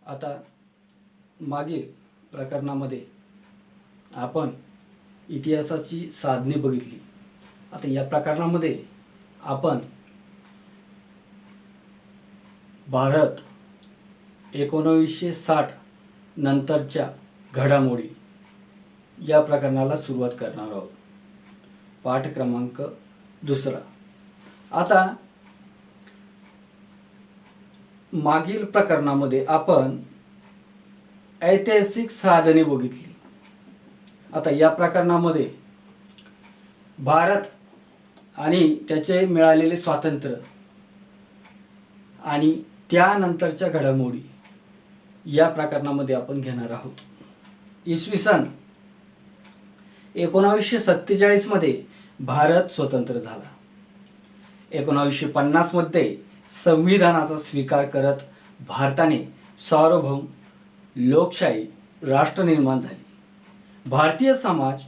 आता मागील प्रकरणामध्ये आपण इतिहासाची साधने बघितली. आता या प्रकरणामध्ये आपण भारत 1960 नंतरच्या घडामोडी या प्रकरणाला सुरुवात करणार आहोत. पाठ क्रमांक 2. आता मागील प्रकरणामध्ये आपण ऐतिहासिक साधने बघितली. आता या प्रकरणामध्ये भारत आणि त्याचे मिळालेले स्वातंत्र्य आणि त्यानंतरच्या घडामोडी या प्रकरणामध्ये आपण घेणार आहोत. इसवी सन 1947 मध्ये भारत स्वतंत्र झाला. 1950 मध्ये संविधानाचा स्वीकार करत भारताने सार्वभौम लोकशाही राष्ट्र निर्माण झाले. भारतीय समाज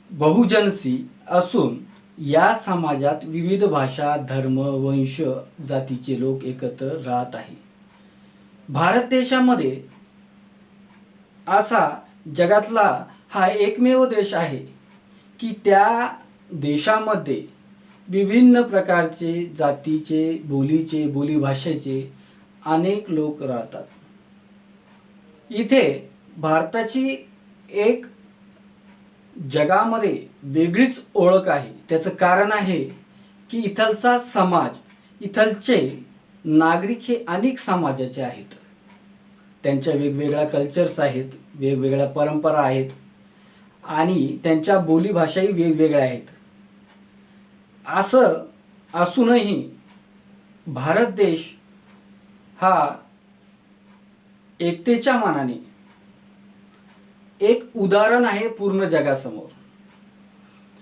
बहुजनसी असून या समाजात विविध भाषा, धर्म, वंश, जातीचे लोक एकत्र राहत आहे. भारत देशामध्ये असा जगातला हा एकमेव देश आहे की त्या देशामध्ये विभिन्न प्रकारचे जातीचे, बोलीभाषेचे अनेक लोक राहतात. इथे भारताची एक जगामध्ये वेगळीच ओळख आहे. त्याचं कारण आहे की इथलचा समाज, इथलचे नागरिक हे अनेक समाजाचे आहेत. त्यांच्या वेगवेगळ्या कल्चर्स आहेत, वेगवेगळ्या परंपरा आहेत आणि त्यांच्या बोलीभाषाही वेगवेगळ्या आहेत. असं असूनही भारत देश हा एकतेच्या मानाने एक उदाहरण आहे पूर्ण जगासमोर.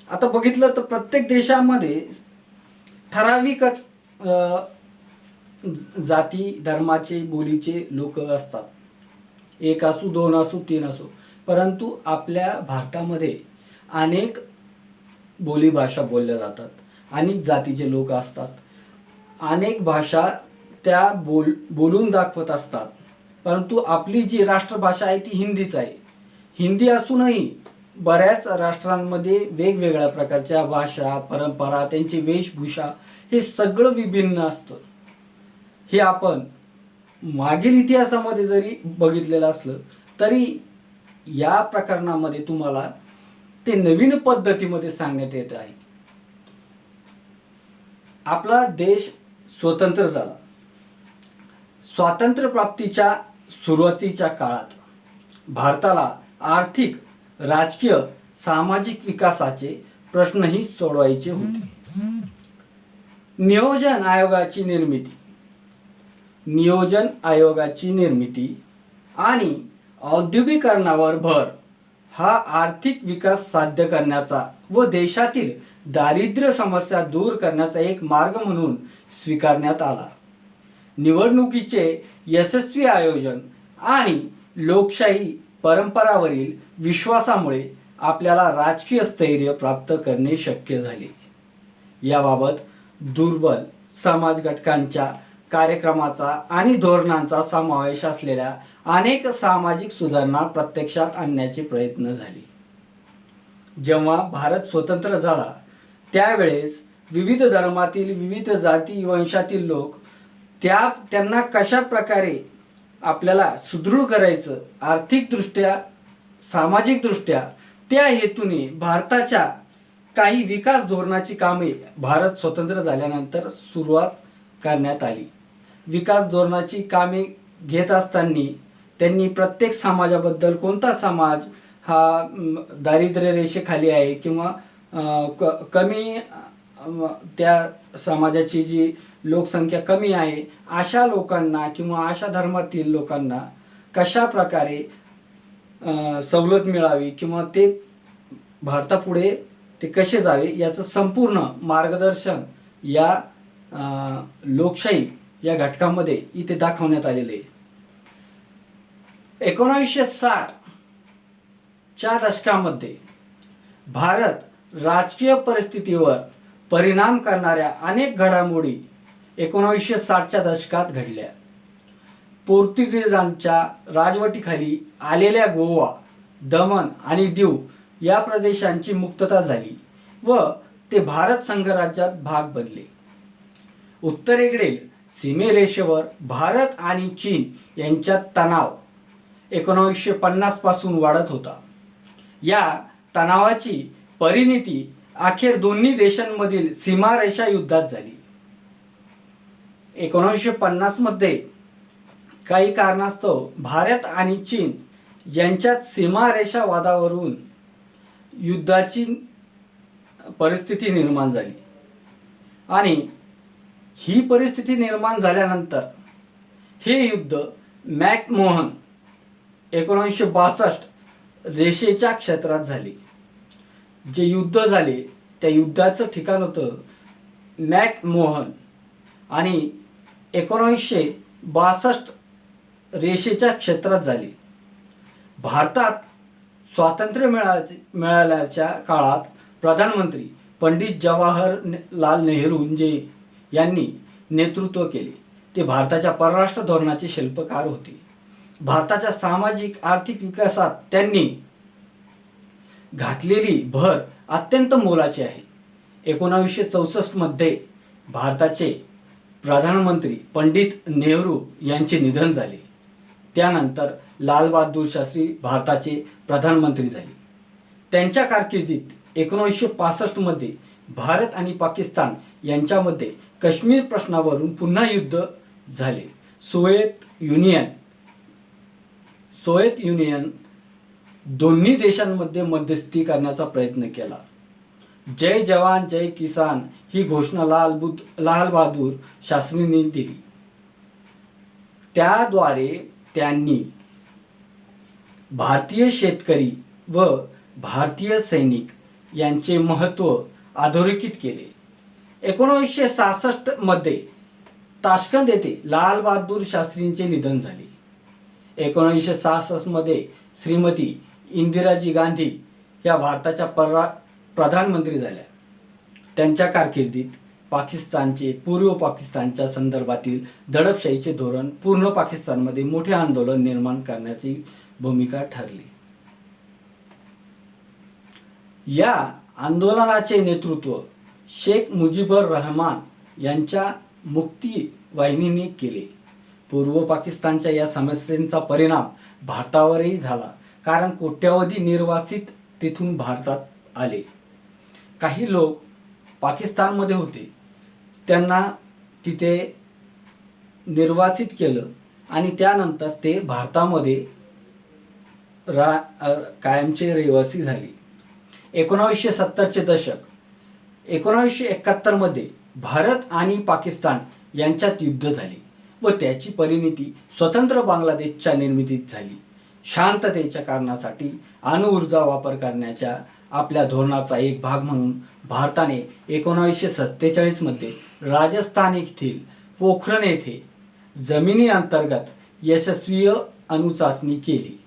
आता बघितलं तर प्रत्येक देशामध्ये ठराविकच जाती, धर्माचे, बोलीचे लोक असतात. 1 असू, 2 असू, 3 असू. परंतु आपल्या भारतामध्ये अनेक बोलीभाषा बोलल्या जातात, अनेक जातीचे लोक असतात, अनेक भाषा त्या बोलून दाखवत असतात. परंतु आपली जी राष्ट्रभाषा आहे ती हिंदीच आहे. हिंदी असूनही बऱ्याच राष्ट्रांमध्ये वेगवेगळ्या प्रकारच्या भाषा, परंपरा, त्यांची वेशभूषा हे सगळं विभिन्न असतं. हे आपण मागील इतिहासामध्ये जरी बघितलेलं असलं तरी या प्रकरणामध्ये तुम्हाला ते नवीन पद्धतीमध्ये सांगण्यात येत आहे. आपला देश स्वतंत्र झाला. स्वातंत्र्य प्राप्तीच्या सुरुवातीच्या काळात भारताला आर्थिक, राजकीय, सामाजिक विकासाचे प्रश्नही सोडवायचे होते. नियोजन आयोगाची निर्मिती आणि औद्योगिकरणावर भर हा आर्थिक विकास साध्य करण्याचा व देशातील दारिद्र्य समस्या दूर करण्याचा एक मार्ग म्हणून स्वीकारण्यात आला. निवडणुकीचे यशस्वी आयोजन आणि लोकशाही परंपरावरील विश्वासामुळे आपल्याला राजकीय स्थैर्य प्राप्त करणे शक्य झाले. याबाबत दुर्बल समाज घटकांच्या कार्यक्रमाचा आणि धोरणांचा समावेश असलेल्या अनेक सामाजिक सुधारणा प्रत्यक्षात आणण्याचे प्रयत्न झाले. जेव्हा भारत स्वतंत्र झाला त्यावेळेस विविध धर्मातील, विविध जाती वंशातील लोक त्यांना कशा प्रकारे आपल्याला सुदृढ करायचं, आर्थिकदृष्ट्या, सामाजिकदृष्ट्या, त्या हेतूने भारताच्या काही विकास धोरणाची कामे भारत स्वतंत्र झाल्यानंतर सुरुवात करण्यात आली. विकास धोरणाची कामे घेत असताना त्यांनी प्रत्येक समाजाबद्दल, कोणता समाज हा दारिद्र्य रेषेखाली आहे किंवा कमी, त्या समाजाची जी लोकसंख्या कमी आहे अशा लोकांना किंवा अशा धर्मातील लोकांना कशा प्रकारे सवलत मिळावी किंवा ते भारतापुढे ते कसे जावे याचं संपूर्ण मार्गदर्शन या लोकशाही या घटकामध्ये इथे दाखवण्यात आलेले आहे. 1960 च्या दशकामध्ये भारत राजकीय परिस्थितीवर परिणाम करणाऱ्या अनेक घडामोडी 1960 च्या दशकात घडल्या. पोर्तुगीजांच्या राजवटीखाली आलेल्या गोवा, दमण आणि दीव या प्रदेशांची मुक्तता झाली व ते भारत संघराज्यात भाग बनले. उत्तरेकडील सीमेरेषेवर भारत आणि चीन यांच्यात तणाव 1950 पासून वाढत होता. या तणावाची परिणती अखेर दोन्ही देशांमधील सीमारेषा युद्धात झाली. 1950 मध्ये काही कारणास्तव भारत आणि चीन यांच्यात सीमारेषा वादावरून युद्धाची परिस्थिती निर्माण झाली आणि ही परिस्थिती निर्माण झाल्यानंतर हे युद्ध मॅकमोहन 1962 रेषेच्या क्षेत्रात झाले. जे युद्ध झाले त्या युद्धाचं ठिकाण होतं मॅकमोहन आणि 1962 रेषेच्या क्षेत्रात झाले. भारतात स्वातंत्र्य मिळाल्याच्या काळात प्रधानमंत्री पंडित जवाहरलाल नेहरूंजी यांनी नेतृत्व केले. ते भारताच्या परराष्ट्र धोरणाचे शिल्पकार होते. भारताच्या सामाजिक आर्थिक विकासात त्यांनी घातलेली भर अत्यंत मोलाची आहे. 1964 मध्ये भारताचे प्रधानमंत्री पंडित नेहरू यांचे निधन झाले. त्यानंतर लालबहादूर शास्त्री भारताचे प्रधानमंत्री झाले. त्यांच्या कारकिर्दीत 1965 मध्ये भारत आणि पाकिस्तान यांच्यामध्ये काश्मीर प्रश्नावरून पुन्हा युद्ध झाले. सोव्हिएत युनियन दोन्ही देशांमध्ये मध्यस्थी करण्याचा प्रयत्न केला. जय जवान जय किसान ही घोषणा लाल बहादूर शास्त्रींनी दिली. त्याद्वारे त्यांनी भारतीय शेतकरी व भारतीय सैनिक यांचे महत्त्व अधोरेखित केले. 1966 मध्ये ताश्कंद येथे लाल बहादूर शास्त्रींचे निधन झाले. 1966 मध्ये श्रीमती इंदिराजी गांधी या भारताच्या प्रधानमंत्री झाल्या. त्यांच्या कारकिर्दीत पूर्व पाकिस्तानच्या संदर्भातील दडपशाहीचे धोरण पूर्ण पाकिस्तानमध्ये मोठे आंदोलन निर्माण करण्याची भूमिका ठरली. या आंदोलनाचे नेतृत्व शेख मुजीबुर रहमान यांच्या मुक्ती वाहिनीने केले. पूर्व पाकिस्तानच्या या समस्येचा परिणाम भारतावरही झाला, कारण कोट्यावधी निर्वासित तेथून भारतात आले. काही लोक पाकिस्तानमध्ये होते, त्यांना तिथे निर्वासित केलं आणि त्यानंतर ते भारतामध्ये कायमचे रहिवासी झाले. 1970चे दशक. 1971 मध्ये भारत आणि पाकिस्तान यांच्यात युद्ध झाले व त्याची परिणती स्वतंत्र बांगलादेशच्या निर्मितीत झाली. शांततेच्या कारणासाठी अणुऊर्जा वापर करण्याच्या आपल्या धोरणाचा एक भाग म्हणून भारताने 1947 मध्ये राजस्थान येथील पोखरण येथे जमिनी अंतर्गत यशस्वी अणुचाचणी केली.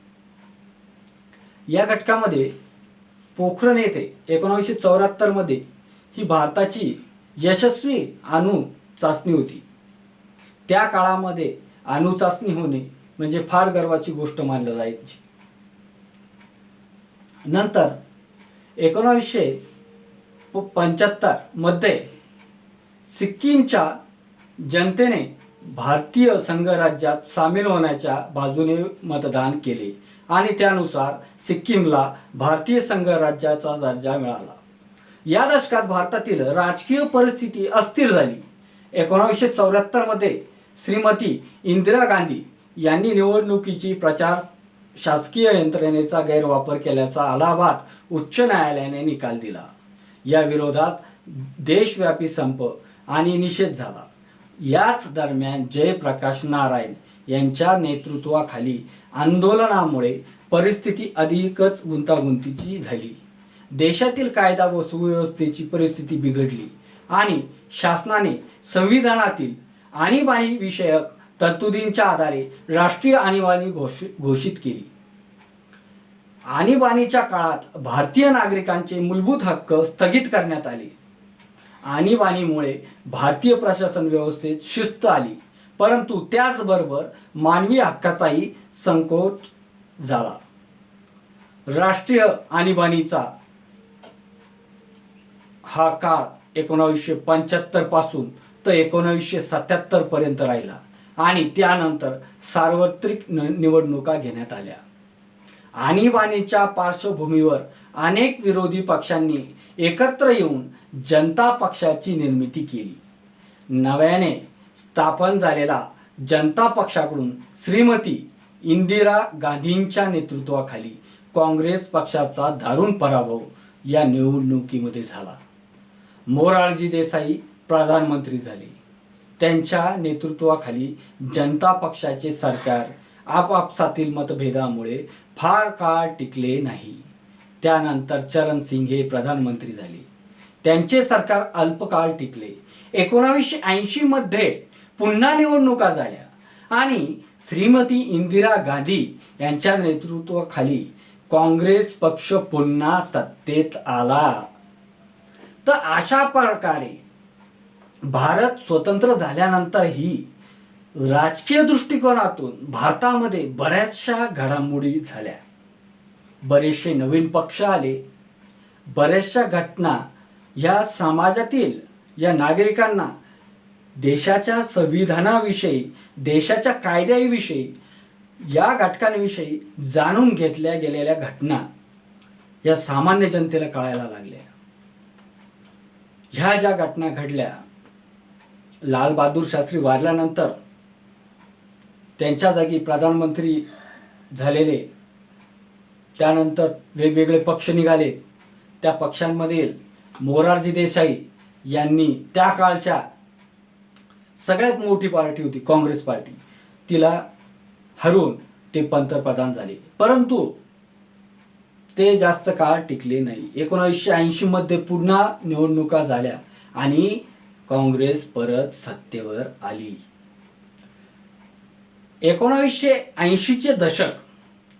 या घटकामध्ये पोखरण येथे 1974 मध्ये ही भारताची यशस्वी अणु चाचणी होती. त्या काळामध्ये अणु चाचणी होणे म्हणजे फार गर्वाची गोष्ट मानली जायची. नंतर 1975 मध्ये सिक्कीमच्या जनतेने भारतीय संघराज्यात सामील होण्याच्या बाजूने मतदान केले आणि त्यानुसार सिक्कीमला भारतीय संघराज्याचा दर्जा मिळाला. या दशकात भारतातील राजकीय परिस्थिती अस्थिर झाली. 1974 मध्ये श्रीमती इंदिरा गांधी यांनी निवडणुकीची प्रचार शासकीय यंत्रणेचा गैरवापर केल्याचा अलाहाबाद उच्च न्यायालयाने निकाल दिला. या विरोधात देशव्यापी संप आणि निषेध झाला. याच दरम्यान जयप्रकाश नारायण यांच्या नेतृत्वाखाली आंदोलनामुळे परिस्थिती अधिकच गुंतागुंतीची झाली. देशातील कायदा व सुव्यवस्थेची परिस्थिती बिघडली आणि शासनाने संविधानातील आणीबाणी विषयक तरतुदींच्या आधारे राष्ट्रीय आणीबाणी घोषित केली. आणीबाणीच्या काळात भारतीय नागरिकांचे मूलभूत हक्क स्थगित करण्यात आले. आणीबाणीमुळे भारतीय प्रशासन व्यवस्थेत शिस्त आली. परंतु त्याचबरोबर मानवी हक्काचाही संकोच झाला. राष्ट्रीय आणीबाणीचा हा काळ 1975 पासून तर 1977 पर्यंत राहिला आणि त्यानंतर सार्वत्रिक निवडणुका घेण्यात आल्या. आणीबाणीच्या पार्श्वभूमीवर अनेक विरोधी पक्षांनी एकत्र येऊन जनता पक्षाची निर्मिती केली. नव्याने स्थापन झालेला जनता पक्षाकडून श्रीमती इंदिरा गांधींच्या नेतृत्वाखाली काँग्रेस पक्षाचा दारुण पराभव या निवडणुकीमध्ये झाला. मोरारजी देसाई प्रधानमंत्री झाले. त्यांच्या नेतृत्वाखाली जनता पक्षाचे सरकार आपापसातील मतभेदामुळे फार काळ टिकले नाही. त्यानंतर चरण सिंग हे प्रधानमंत्री झाले. त्यांचे सरकार अल्पकाळ टिकले. 1980 मध्ये पुन्हा निवडणुका झाल्या आणि श्रीमती इंदिरा गांधी यांच्या नेतृत्वाखाली काँग्रेस पक्ष पुन्हा सत्तेत आला. तर अशा प्रकारे भारत स्वतंत्र झाल्यानंतरही राजकीय दृष्टिकोनातून भारतामध्ये बऱ्याचशा घडामोडी झाल्या. बरेचसे नवीन पक्ष आले. बऱ्याचशा घटना या समाजातील या नागरिकांना देशाच्या संविधानाविषयी, देशाच्या कायद्याविषयी, या घटकांविषयी जाणून घेतल्या गेलेल्या घटना या सामान्य जनतेला कळायला लागल्या. ह्या ज्या घटना घडल्या, लाल बहादूर शास्त्री वारल्यानंतर त्यांच्या जागी प्रधानमंत्री झालेले, त्यानंतर वेगवेगळे पक्ष निघाले. त्या पक्षांमधील मोरारजी देसाई यांनी त्या काळच्या सगळ्यात मोठी पार्टी होती काँग्रेस पार्टी, तिला हरवून ते पंतप्रधान झाले. परंतु ते जास्त काळ टिकले नाही. 1980 मध्ये पुन्हा निवडणुका झाल्या आणि काँग्रेस परत सत्तेवर आली. 1980चे दशक,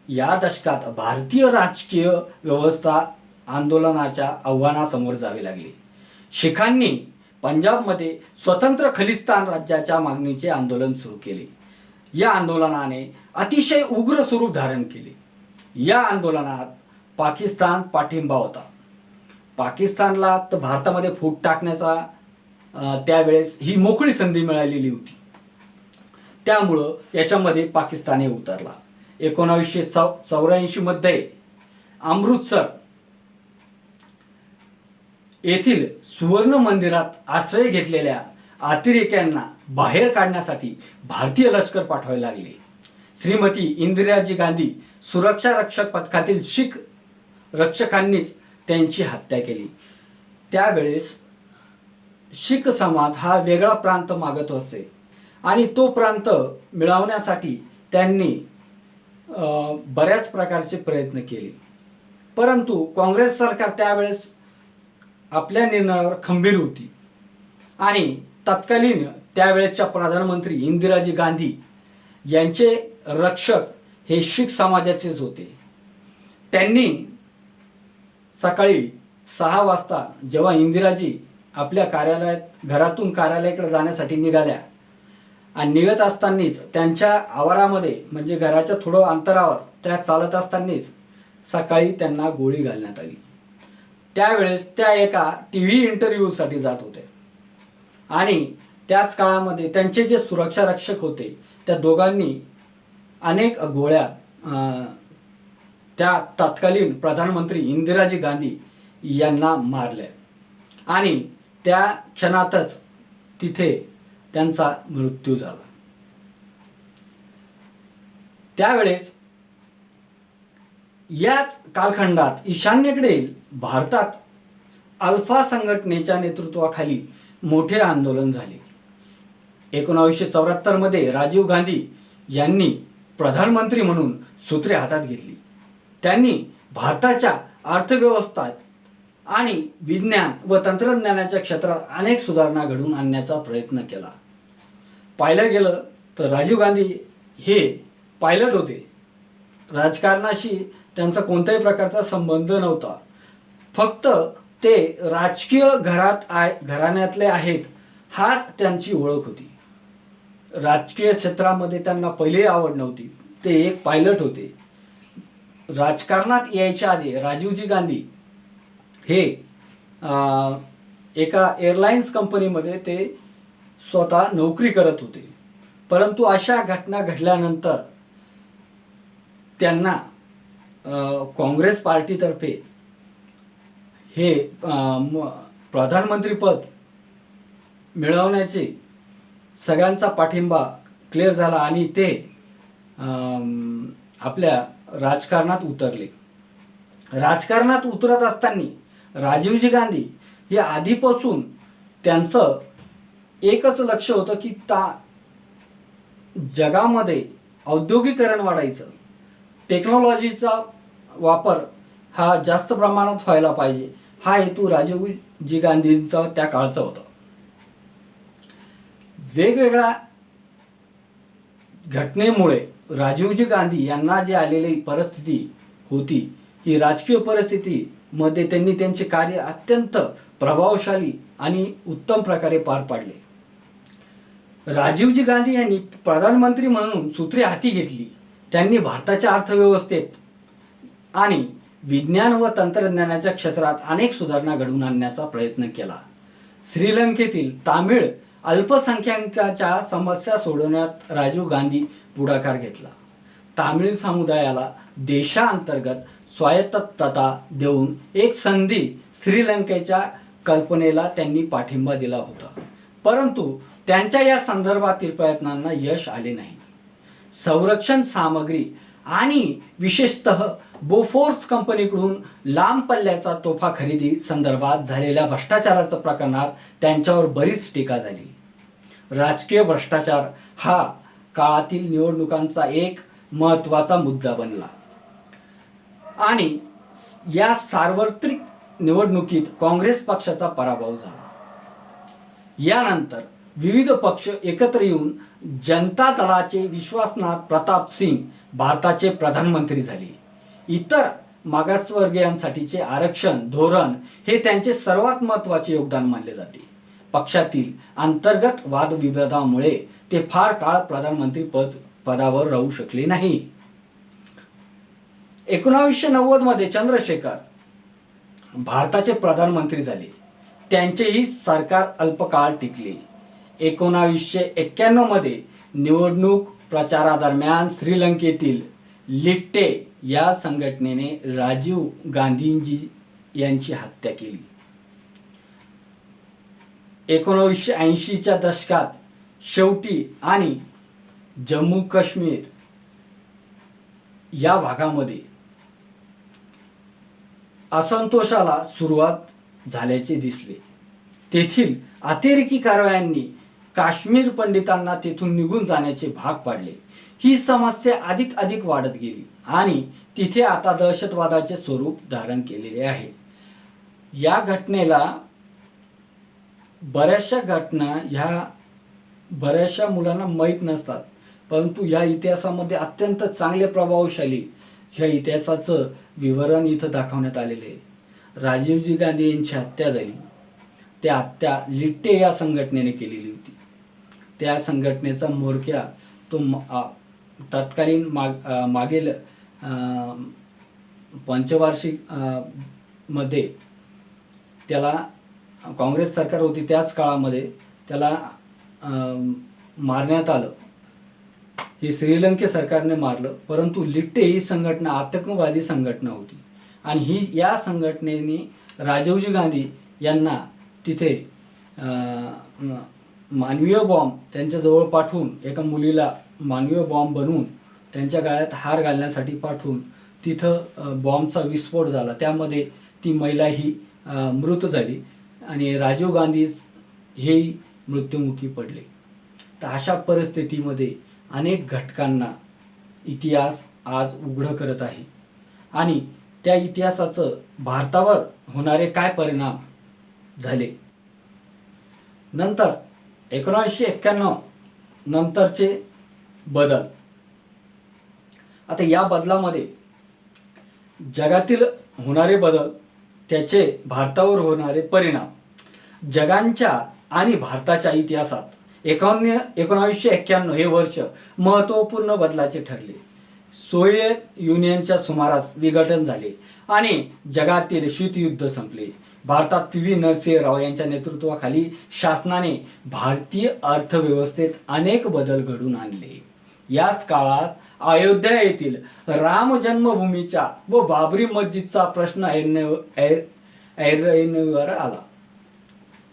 या दशकात भारतीय राजकीय व्यवस्था आंदोलनाच्या आव्हानासमोर जावे लागले. शिखांनी पंजाबमध्ये स्वतंत्र खलिस्तान राज्याच्या मागणीचे आंदोलन सुरू केले. या आंदोलनाने अतिशय उग्र स्वरूप धारण केले. या आंदोलनात पाकिस्तान पाठिंबा होता. पाकिस्तानला तर भारतामध्ये फूट टाकण्याचा त्यावेळेस ही मोकळी संधी मिळालेली होती. त्यामुळं याच्यामध्ये पाकिस्तानही उतरला. 1984 मध्ये अमृतसर येथील सुवर्ण मंदिरात आश्रय घेतलेल्या अतिरेक्यांना बाहेर काढण्यासाठी भारतीय लष्कर पाठवायला लागले. श्रीमती इंदिराजी गांधी सुरक्षा रक्षक पथकातील शीख रक्षकांनीच त्यांची हत्या केली. त्यावेळेस शीख समाज हा वेगळा प्रांत मागत असे आणि तो प्रांत मिळवण्यासाठी त्यांनी बऱ्याच प्रकारचे प्रयत्न केले. परंतु काँग्रेस सरकार त्यावेळेस आपल्या निर्णयावर खंबीर होती आणि तत्कालीन त्यावेळेच्या प्रधानमंत्री इंदिराजी गांधी यांचे रक्षक हे शीख समाजाचेच होते. त्यांनी सकाळी 6 वाजता जेव्हा इंदिराजी आपल्या घरातून कार्यालयाकडे जाण्यासाठी निघाल्या आणि निघत असतानाच त्यांच्या आवारामध्ये म्हणजे घराच्या थोडं अंतरावर त्या चालत असतानाच सकाळी त्यांना गोळी घालण्यात आली. त्यावेळेस त्या एका TV इंटरव्ह्यूसाठी जात होत्या आणि त्याच काळामध्ये त्यांचे जे सुरक्षा रक्षक होते त्या दोघांनी अनेक गोळ्या त्या तत्कालीन प्रधानमंत्री इंदिराजी गांधी यांना मारल्या आणि त्या क्षणातच तिथे त्यांचा मृत्यू झाला. त्यावेळेस याच कालखंडात ईशान्येकडील भारतात अल्फा संघटनेच्या नेतृत्वाखाली मोठे आंदोलन झाले. 1974 मध्ये राजीव गांधी यांनी प्रधानमंत्री म्हणून सूत्रे हातात घेतली. त्यांनी भारताच्या अर्थव्यवस्थेत आणि विज्ञान व तंत्रज्ञानाच्या क्षेत्रात अनेक सुधारणा घडवून आणण्याचा प्रयत्न केला. पाहिलं गेलं तर राजीव गांधी हे पायलट होते. राजकारणाशी त्यांचा कोणत्याही प्रकारचा संबंध नव्हता. फक्त ते राजकीय घराण्यातले आहेत हाच त्यांची ओळख होती. राजकीय क्षेत्रामध्ये त्यांना पहिली आवड नव्हती. ते एक पायलट होते. राजकारणात यायच्या आधी राजीवजी गांधी हे एका एअरलाइन्स कंपनीमध्ये ते स्वतः नोकरी करत होते. परंतु अशा घटना घडल्यानंतर त्यांना काँग्रेस पार्टीतर्फे हे प्रधानमंत्रीपद मिळवण्याचे सगळ्यांचा पाठिंबा क्लिअर झाला आणि ते आपल्या राजकारणात उतरले. राजकारणात उतरत असताना राजीवजी गांधी हे आधीपासून त्यांचं एकच लक्ष होतं की जगामध्ये औद्योगिकरण वाढायचं, टेक्नॉलॉजीचा वापर हा जास्त प्रमाणात व्हायला पाहिजे, हा हेतू राजीवजी गांधींचा त्या काळचा होता. वेगवेगळ्या घटनेमुळे राजीवजी गांधी यांना जी आलेली परिस्थिती होती, ही राजकीय परिस्थितीमध्ये त्यांनी त्यांचे कार्य अत्यंत प्रभावशाली आणि उत्तम प्रकारे पार पाडले. राजीवजी गांधी यांनी प्रधानमंत्री म्हणून सूत्रे हाती घेतली. त्यांनी भारताच्या अर्थव्यवस्थेत आणि विज्ञान व तंत्रज्ञानाच्या क्षेत्रात अनेक सुधारणा घडवून आणण्याचा प्रयत्न केला. श्रीलंकेतील तामिळ अल्पसंख्याकांच्या समस्या सोडवण्यात राजीव गांधी पुढाकार घेतला. तामिळ समुदायाला देशांतर्गत स्वायत्तता देऊन एक संधी श्रीलंकेच्या कल्पनेला त्यांनी पाठिंबा दिला होता. परंतु त्यांच्या या संदर्भातील प्रयत्नांना यश आले नाही. संरक्षण सामग्री आणि विशेषतः बोफोर्स कंपनीकडून लांब पल्ल्याचा तोफा खरेदी संदर्भात झालेल्या भ्रष्टाचाराच्या प्रकरणात त्यांच्यावर बरीच टीका झाली. राजकीय भ्रष्टाचार हा काळातील निवडणुकांचा एक महत्त्वाचा मुद्दा बनला आणि या सार्वत्रिक निवडणुकीत काँग्रेस पक्षाचा पराभव झाला. यानंतर विविध पक्ष एकत्र येऊन जनता दलाचे विश्वासनाथ प्रताप सिंग भारताचे प्रधानमंत्री झाले. इतर मागासवर्गीयांसाठीचे आरक्षण धोरण हे त्यांचे सर्वात महत्त्वाचे योगदान मानले जाते. पक्षातील अंतर्गत वादविवादामुळे ते फार काळ प्रधानमंत्री पदावर राहू शकले नाही. 1990 मध्ये चंद्रशेखर भारताचे प्रधानमंत्री झाले. त्यांचेही सरकार अल्पकाळ टिकले. 1991 मध्ये निवडणूक प्रचारादरम्यान श्रीलंकेतील लिट्टे या संघटनेने राजीव गांधीजी यांची हत्या केली. 1980च्या दशकात शेवटी आणि जम्मू काश्मीर या भागामध्ये असंतोषाला सुरुवात झाल्याचे दिसले. तेथील अतिरेकी कारवायांनी काश्मीर पंडितांना तेथून निघून जाण्याचे भाग पाडले. ही समस्या अधिक वाढत गेली आणि तिथे आता दहशतवादाचे स्वरूप धारण केलेले आहे. या घटनेला बऱ्याचशा मुलांना माहीत नसतात, परंतु या इतिहासामध्ये अत्यंत चांगले प्रभावशाली ह्या इतिहासाचं विवरण इथं दाखवण्यात आलेले आहे. राजीवजी गांधी यांची हत्या झाली. त्या हत्या लिट्टे या संघटनेने केलेली होती. त्या संघटनेचा म्होरक्या तो तत्कालीन मागील पंचवार्षिक मध्ये त्याला काँग्रेस सरकार होती त्याच काळामध्ये त्याला मारण्यात आलं. हे श्रीलंके सरकारने मारलं. परंतु लिट्टे ही संघटना आतंकवादी संघटना होती आणि या संघटनेने राजीवजी गांधी यांना तिथे मानवीय बॉम्ब त्यांच्याजवळ पाठवून एका मुलीला मानवीय बॉम्ब बनवून त्यांच्या गळ्यात हार घालण्यासाठी पाठवून तिथं बॉम्बचा विस्फोट झाला. त्यामध्ये ती महिला ही मृत झाली आणि राजीव गांधी हेही मृत्युमुखी पडले. तर अशा परिस्थितीमध्ये अनेक घटकांना इतिहास आज उघडं करत आहे आणि त्या इतिहासाचं भारतावर होणारे काय परिणाम झाले. नंतर 1991 नंतरचे बदल. आता या बदलामध्ये जगातील होणारे बदल, त्याचे भारतावर होणारे परिणाम जगांच्या आणि भारताच्या इतिहासात 1991 हे वर्ष महत्त्वपूर्ण बदलाचे ठरले. सोव्हिएत युनियनच्या सुमारास विघटन झाले आणि जगातील शीतयुद्ध संपले. भारतात पी.व्ही. नरसिंह राव यांच्या नेतृत्वाखाली शासनाने भारतीय अर्थव्यवस्थेत अनेक बदल घडवून आणले. याच काळात अयोध्या येथील राम जन्मभूमीच्या व बाबरी मस्जिदचा प्रश्न ऐरणीवर आला.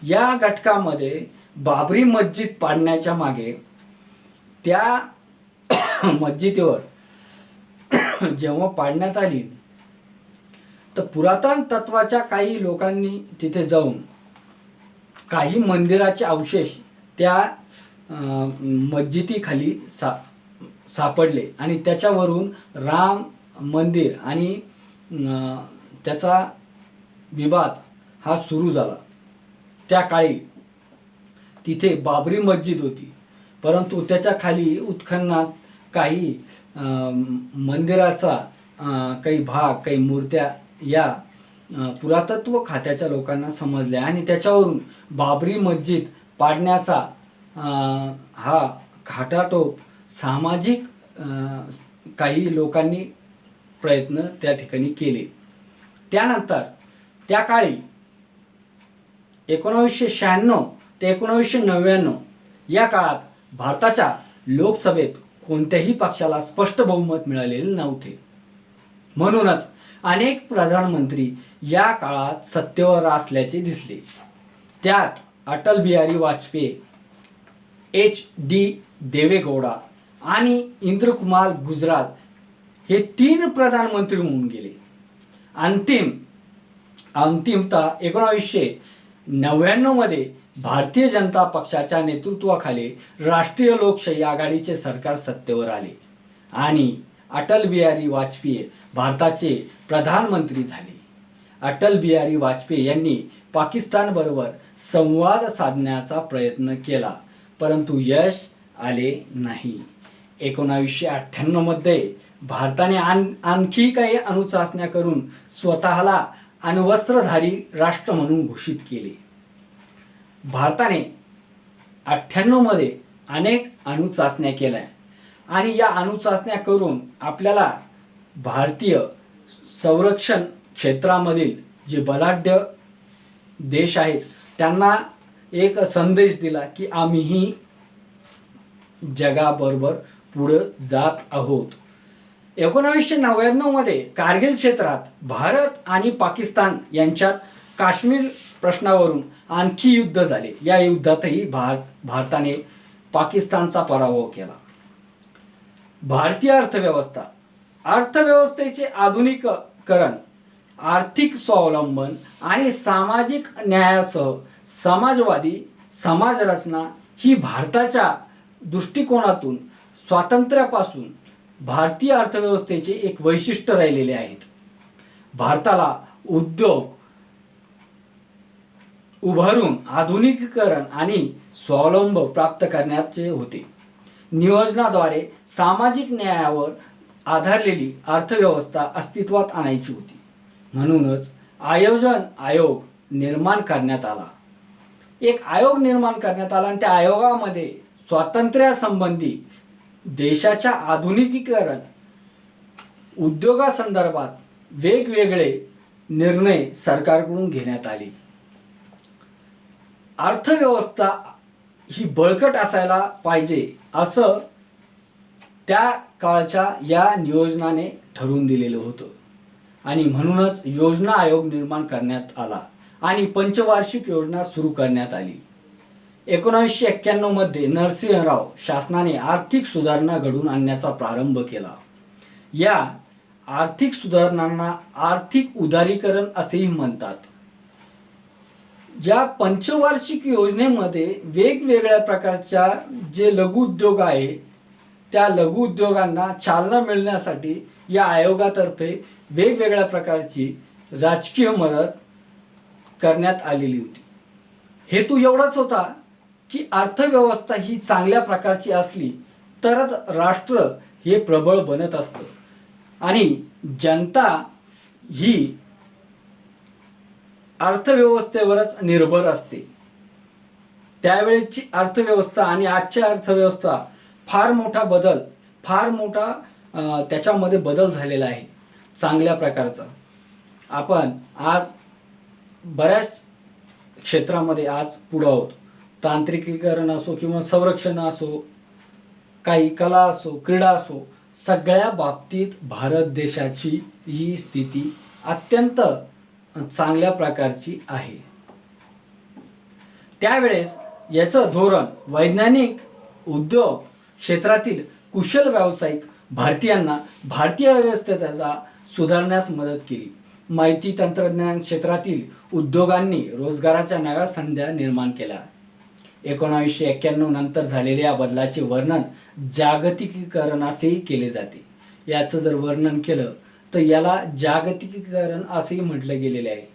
या घटकामध्ये बाबरी मस्जिद पाडण्याच्या मागे त्या मस्जिदीवर जेव्हा पाडण्यात आली तर पुरातन तत्वाच्या काही लोकांनी तिथे जाऊन काही मंदिराचे अवशेष त्या मस्जिदीखाली सापडले आणि त्याच्यावरून राम मंदिर आणि त्याचा विवाद हा सुरू झाला. त्या काळी तिथे बाबरी मस्जिद होती, परंतु त्याच्या खाली उत्खननात काही मंदिराचा काही भाग, काही मूर्त्या या पुरातत्व खात्याच्या लोकांना समजल्या आणि त्याच्यावरून बाबरी मस्जिद पाडण्याचा हा खाटाटोप सामाजिक काही लोकांनी प्रयत्न त्या ठिकाणी केले. त्यानंतर त्या काळी 1996 ते 1999 या काळात भारताच्या लोकसभेत कोणत्याही पक्षाला स्पष्ट बहुमत मिळालेले नव्हते. म्हणूनच अनेक प्रधानमंत्री या काळात सत्तेवर असल्याचे दिसले. त्यात अटल बिहारी वाजपेयी, H.D. देवेगौडा आणि इंद्रकुमार गुजराल हे 3 प्रधानमंत्री होऊन गेले. अंतिमतः 1999 मध्ये भारतीय जनता पक्षाच्या नेतृत्वाखाली राष्ट्रीय लोकशाही आघाडीचे सरकार सत्तेवर आले आणि अटल बिहारी वाजपेयी भारताचे प्रधानमंत्री झाले. अटल बिहारी वाजपेयी यांनी पाकिस्तानबरोबर संवाद साधण्याचा प्रयत्न केला, परंतु यश आले नाही. 1998 मध्ये भारताने आणखी काही अणुचाचण्या करून स्वतःला अण्वस्त्रधारी राष्ट्र म्हणून घोषित केले. भारताने 98 मध्ये अनेक अणुचाचण्या केल्या आणि या अणुचाचण्या करून आपल्याला भारतीय संरक्षण क्षेत्रामधील जे बलाढ्य देश आहेत त्यांना एक संदेश दिला की आम्हीही जगाबरोबर पुढे जात आहोत. 1999 मध्ये कारगिल क्षेत्रात भारत आणि पाकिस्तान यांच्यात काश्मीर प्रश्नावरून आणखी युद्ध झाले. या युद्धातही भारताने पाकिस्तानचा पराभव केला. भारतीय अर्थव्यवस्थेचे आधुनिकीकरण, आर्थिक स्वावलंबन आणि सामाजिक न्यायासह समाजवादी समाजरचना ही भारताच्या दृष्टिकोनातून स्वातंत्र्यापासून भारतीय अर्थव्यवस्थेचे एक वैशिष्ट्य राहिलेले आहेत. भारताला उद्योग उभारून आधुनिकीकरण आणि स्वावलंबन प्राप्त करण्याचे होते. नियोजनाद्वारे सामाजिक न्यायावर आधारलेली अर्थव्यवस्था अस्तित्वात आणायची होती. म्हणूनच आयोजन आयोग निर्माण करण्यात आला. एक आयोग निर्माण करण्यात आला आणि त्या आयोगामध्ये स्वातंत्र्यासंबंधी देशाच्या आधुनिकीकरण उद्योगासंदर्भात वेगवेगळे निर्णय सरकारकडून घेण्यात आले. अर्थव्यवस्था ही बळकट असायला पाहिजे असं त्या काळच्या या नियोजनाने ठरवून दिलेलं होतं आणि म्हणूनच योजना आयोग निर्माण करण्यात आला आणि पंचवार्षिक योजना सुरू करण्यात आली. 1991 मध्ये नरसिंहराव शासनाने आर्थिक सुधारणा घडवून आणण्याचा प्रारंभ केला. या आर्थिक सुधारणांना आर्थिक उदारीकरण असेही म्हणतात. या पंचवार्षिक योजनेमध्ये वेगवेगळ्या प्रकारच्या जे लघुउद्योग आहे त्या लघुउद्योगांना चालना मिळण्यासाठी या आयोगातर्फे वेगवेगळ्या प्रकारची राजकीय मदत करण्यात आलेली होती. हेतू एवढाच होता की अर्थव्यवस्था ही चांगल्या प्रकारची असली तरच राष्ट्र हे प्रबळ बनत असतं आणि जनता ही अर्थव्यवस्थेवरच निर्भर असते. त्यावेळेची अर्थव्यवस्था आणि आजची अर्थव्यवस्था फार मोठा त्याच्यामध्ये बदल झालेला आहे चांगल्या प्रकारचा. आपण आज बऱ्याच क्षेत्रामध्ये आज पुढे आहोत. तांत्रिकीकरण असो किंवा संरक्षण असो, काही कला असो, क्रीडा असो, सगळ्या बाबतीत भारत देशाची ही स्थिती अत्यंत चांगल्या प्रकारची आहे. त्यावेळेस याचं धोरण वैज्ञानिक उद्योग क्षेत्रातील कुशल व्यावसायिक भारतीयांना भारतीय व्यवस्थेचा सुधारण्यास मदत केली. माहिती तंत्रज्ञान क्षेत्रातील उद्योगांनी रोजगाराच्या नव्या संधी निर्माण केल्या. 1991 नंतर झालेल्या बदलाचे वर्णन जागतिकीकरण असेही केले जाते. याचं जर वर्णन केलं तर याला जागतिकीकरण असेही म्हटलं गेलेले आहे.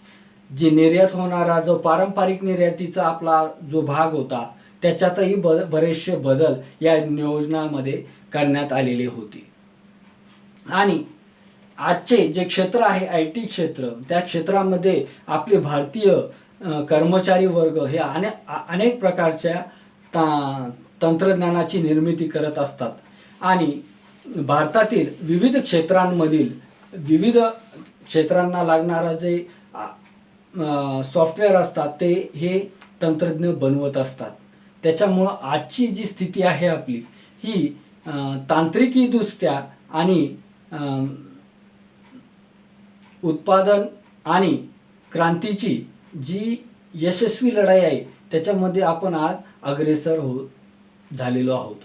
जे निर्यात होणारा जो पारंपरिक निर्यातीचा आपला जो भाग होता त्याच्यातही बरेचसे बदल या नियोजनामध्ये करण्यात आलेले होते. आणि आजचे जे क्षेत्र आहे IT क्षेत्र, त्या क्षेत्रामध्ये आपले भारतीय कर्मचारी वर्ग हे अनेक प्रकारच्या तंत्रज्ञानाची निर्मिती करत असतात. आणि भारतातील विविध क्षेत्रांना लागणारा जे सॉफ्टवेअर असतात ते हे तंत्रज्ञ बनवत असतात. त्याच्यामुळं आजची जी स्थिती आहे आपली ही तांत्रिकीदृष्ट्या आणि उत्पादन आणि क्रांतीची जी यशस्वी लढाई आहे त्याच्यामध्ये आपण आज अग्रेसर झालेलो आहोत.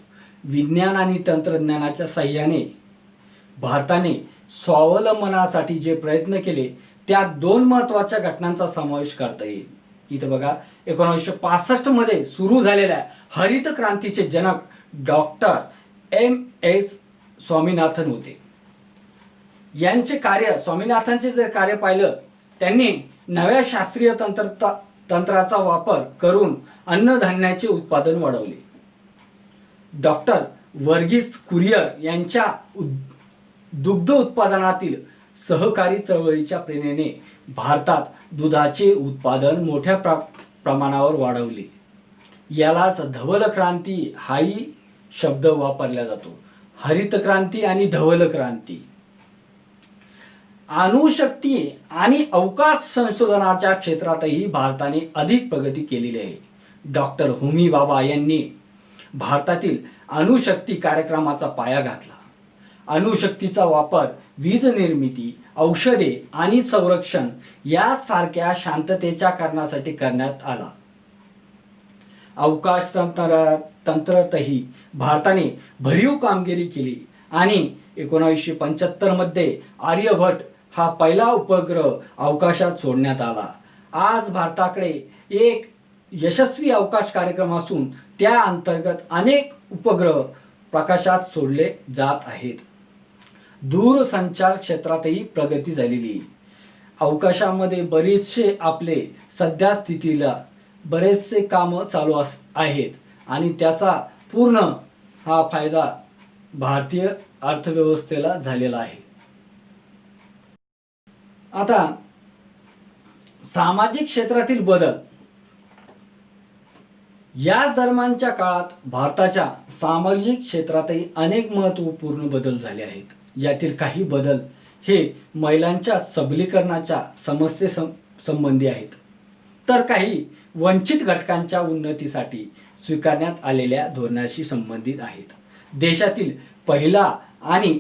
विज्ञान आणि तंत्रज्ञानाच्या साहाय्याने भारताने स्वावलंबनासाठी जे प्रयत्न केले त्यात 2 महत्त्वाच्या घटनांचा समावेश करता येईल. इथं बघा, 1965 मध्ये सुरू झालेल्या हरित क्रांतीचे जनक डॉक्टर MS स्वामीनाथन होते. स्वामीनाथनचे जर कार्य पाहिलं, त्यांनी नव्या शास्त्रीय तंत्राचा वापर करून अन्नधान्याचे उत्पादन वाढवले. डॉक्टर वर्गीस कुरियर यांच्या दुग्ध उत्पादनातील सहकारी चळवळीच्या प्रेरणेने भारतात दुधाचे उत्पादन मोठ्या प्रमाणावर वाढवले. यालाच धवल क्रांती हाही शब्द वापरला जातो. हरित क्रांती आणि धवल क्रांती. अणुशक्ती आणि अवकाश संशोधनाच्या क्षेत्रातही भारताने अधिक प्रगती केलेली आहे. डॉक्टर होमी भाभा यांनी भारतातील अणुशक्ती कार्यक्रमाचा पाया घातला. अणुशक्तीचा वापर वीज निर्मिती, औषधे आणि संरक्षण यासारख्या शांततेच्या कारणासाठी करण्यात आला. अवकाश तंत्रातही भारताने भरीव कामगिरी केली आणि 1975 मध्ये आर्यभट्ट हा पहिला उपग्रह अवकाशात सोडण्यात आला. आज भारताकडे एक यशस्वी अवकाश कार्यक्रम असून त्या अंतर्गत अनेक उपग्रह प्रकाशात सोडले जात आहेत. दूरसंचार क्षेत्रातही प्रगती झालेली. अवकाशामध्ये बरेचसे आपले सध्या स्थितीला बरेचसे कामं चालू आहेत आणि त्याचा पूर्ण हा फायदा भारतीय अर्थव्यवस्थेला झालेला आहे. आता सामाजिक क्षेत्रातील बदल. या दरम्यानच्या काळात भारताच्या सामाजिक क्षेत्रातही अनेक महत्त्वपूर्ण बदल झाले आहेत. यातील काही बदल हे महिलांच्या सबलीकरणाच्या समस्येसंबंधी आहेत, तर काही वंचित घटकांच्या उन्नतीसाठी स्वीकारण्यात आलेल्या धोरणाशी संबंधित आहेत. देशातील पहिला आणि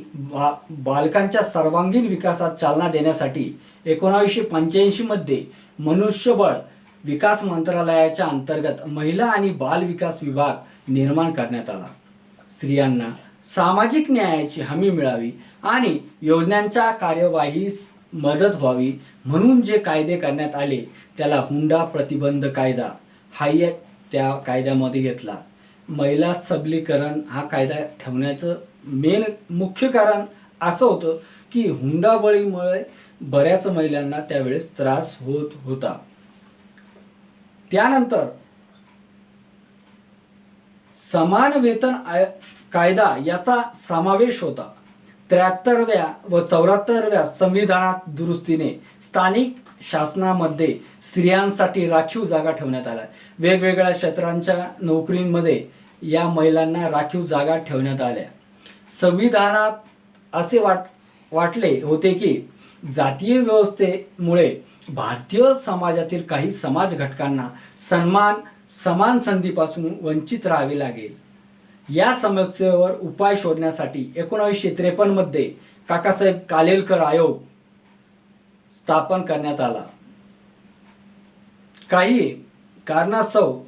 बालकांच्या सर्वांगीण विकासात चालना देण्यासाठी 1985 मध्ये मनुष्यबळ विकास मंत्रालयाच्या अंतर्गत महिला आणि बाल विकास विभाग निर्माण करण्यात आला. स्त्रियांना सामाजिक न्यायाची हमी मिळावी आणि योजनांच्या कार्यवाहीस मदत व्हावी म्हणून जे कायदे करण्यात आले त्याला हुंडा प्रतिबंध कायदा हा एक त्या कायद्यामध्ये घेतला. महिला सबलीकरण हा कायदा ठेवण्याचं मुख्य कारण असं होतं की हुंडाबळीमुळे बऱ्याच महिलांना त्यावेळेस त्रास होत होता. त्यानंतर समान वेतन कायदा याचा समावेश होता. 73व्या व 74व्या संविधानात दुरुस्तीने स्थानिक शासनामध्ये स्त्रियांसाठी राखीव जागा ठेवण्यात आल्या. वेगवेगळ्या क्षेत्रांच्या नोकरींमध्ये या महिलांना राखीव जागा ठेवण्यात आल्या. संविधानात असे वाटले होते की जातीय व्यवस्थेमुळे भारतीय समाजातील काही समाज घटकांना समान संधीपासून वंचित राहावे लागेल. या समस्येवर उपाय शोधण्यासाठी 1953 मध्ये काकासाहेब कालेलकर आयोग स्थापन करण्यात आला. काही कारणास्तव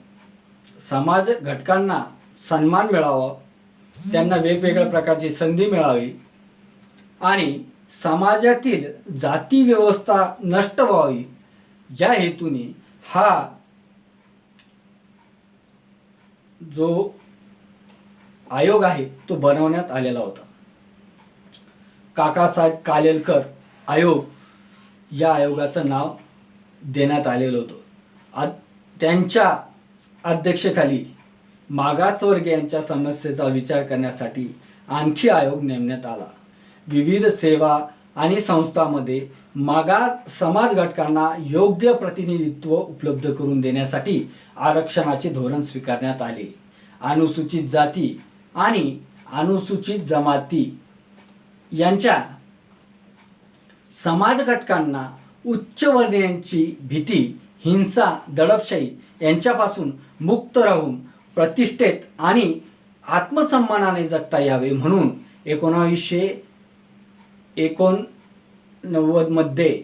समाज घटकांना सन्मान मिळावा, त्यांना वेगवेगळ्या प्रकारची संधी मिळावी आणि समाजातील जाती व्यवस्था नष्ट व्हावी या हेतूने हा जो आयोग आहे तो बनवण्यात आलेला होता. काकासाहेब कालेलकर आयोग या आयोगाचं नाव देण्यात आलेलं होतं. त्यांच्या अध्यक्षतेखाली मागासवर्गीयांच्या समस्येचा विचार करण्यासाठी आणखी आयोग नेमण्यात आला. विविध सेवा आणि संस्थांमध्ये मागास समाज घटकांना योग्य प्रतिनिधित्व उपलब्ध करून देण्यासाठी आरक्षणाचे धोरण स्वीकारण्यात आले. अनुसूचित जाती आणि अनुसूचित जमाती यांच्या समाज घटकांना उच्चवर्णीयांची भीती, हिंसा, दडपशाही यांच्यापासून मुक्त राहून प्रतिष्ठेत आणि आत्मसन्मानाने जगता यावे म्हणून 1989 मध्ये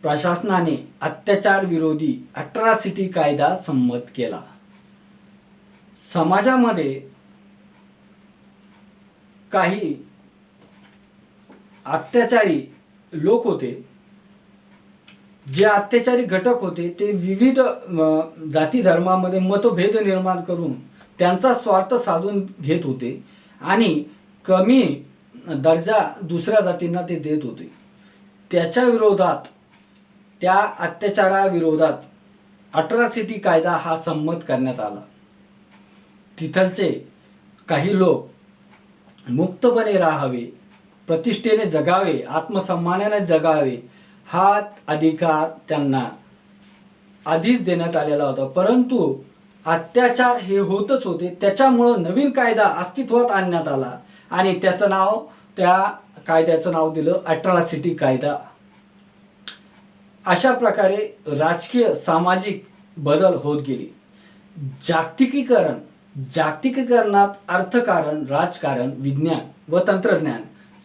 प्रशासनाने अत्याचार विरोधी अट्रॉसिटी कायदा संमत केला. समाजामध्ये काही अत्याचारी लोक होते, जे अत्याचारी घटक होते ते विविध जाती धर्मामध्ये मतभेद निर्माण करून त्यांचा स्वार्थ साधून घेत होते आणि कमी दर्जा दुसऱ्या जातींना ते देत होते. त्याच्या विरोधात, त्या अत्याचाराविरोधात अट्रॉसिटी कायदा हा संमत करण्यात आला. तिथलचे काही लोक मुक्तपणे राहावे, प्रतिष्ठेने जगावे, आत्मसन्मानाने जगावे हा अधिकार त्यांना आधीच देण्यात आलेला होता. परंतु अत्याचार हे होतच होते. त्याच्यामुळं नवीन कायदा अस्तित्वात आणण्यात आला आणि त्या कायद्याचं नाव दिलं अट्रॉसिटी कायदा. अशा प्रकारे राजकीय सामाजिक बदल होत गेले. जागतिकीकरणात अर्थकारण, राजकारण, विज्ञान व तंत्रज्ञान,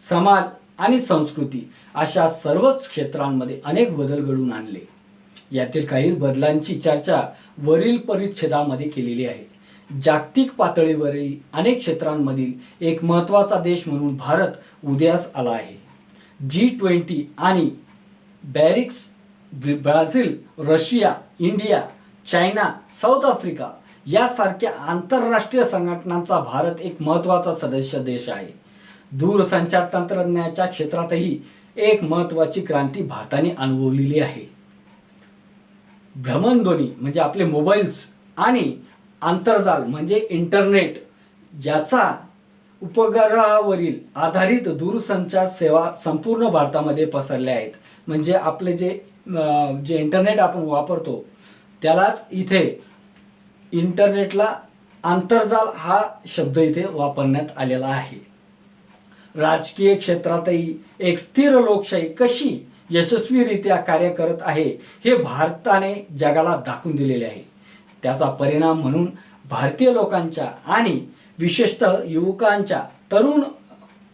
समाज आणि संस्कृती अशा सर्वच क्षेत्रांमध्ये अनेक बदल घडवून आणले. यातील काही बदलांची चर्चा वरील परिच्छेदामध्ये केलेली आहे. जागतिक पातळीवरील अनेक क्षेत्रांमधील एक महत्त्वाचा देश म्हणून भारत उदयास आला आहे. G20 आणि BRICS, Brazil, Russia, India, China, South Africa यासारख्या आंतरराष्ट्रीय संघटनांचा भारत एक महत्त्वाचा सदस्य देश आहे. दूरसंचार तंत्रज्ञानाच्या क्षेत्रातही एक महत्त्वाची क्रांती भारताने अनुभवलेली आहे. भ्रमणध्वनी म्हणजे आपले मोबाईल्स आणि आंतरजाल म्हणजे इंटरनेट याचा उपग्रहावरील आधारित दूरसंचार सेवा संपूर्ण भारतामध्ये पसरल्या आहेत. म्हणजे आपले जे इंटरनेट आपण वापरतो त्यालाच इथे इंटरनेटला आंतरजाल हा शब्द इथे वापरण्यात आलेला आहे. राजकीय क्षेत्रातही एक स्थिर लोकशाही कशी यशस्वीरित्या कार्य करत आहे हे भारताने जगाला दाखवून दिलेले आहे. त्याचा परिणाम म्हणून भारतीय लोकांच्या आणि विशेषतः युवकांच्या, तरुण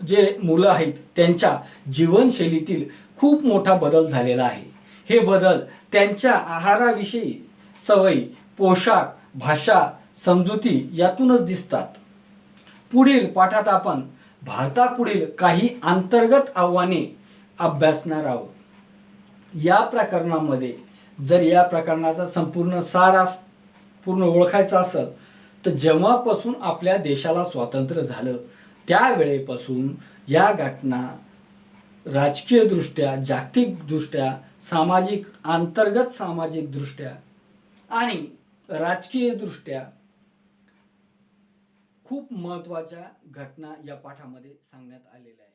जे मुलं आहेत त्यांच्या जीवनशैलीतील खूप मोठा बदल झालेला आहे. हे बदल त्यांच्या आहाराविषयी, सवयी, पोशाख, भाषा, समजुती यातूनच दिसतात. पुढील पाठात आपण भारतापुढील काही अंतर्गत आव्हाने अभ्यासणार आहोत. या प्रकरणामध्ये जर या प्रकरणाचा संपूर्ण सार पूर्ण ओळखायचा असेल तर जेव्हापासून आपल्या देशाला स्वातंत्र्य झालं त्यावेळेपासून या घटना राजकीयदृष्ट्या, जागतिकदृष्ट्या, अंतर्गत सामाजिकदृष्ट्या आणि राजकीयदृष्ट्या खूप महत्त्वाच्या घटना या पाठामध्ये सांगण्यात आलेल्या आहेत.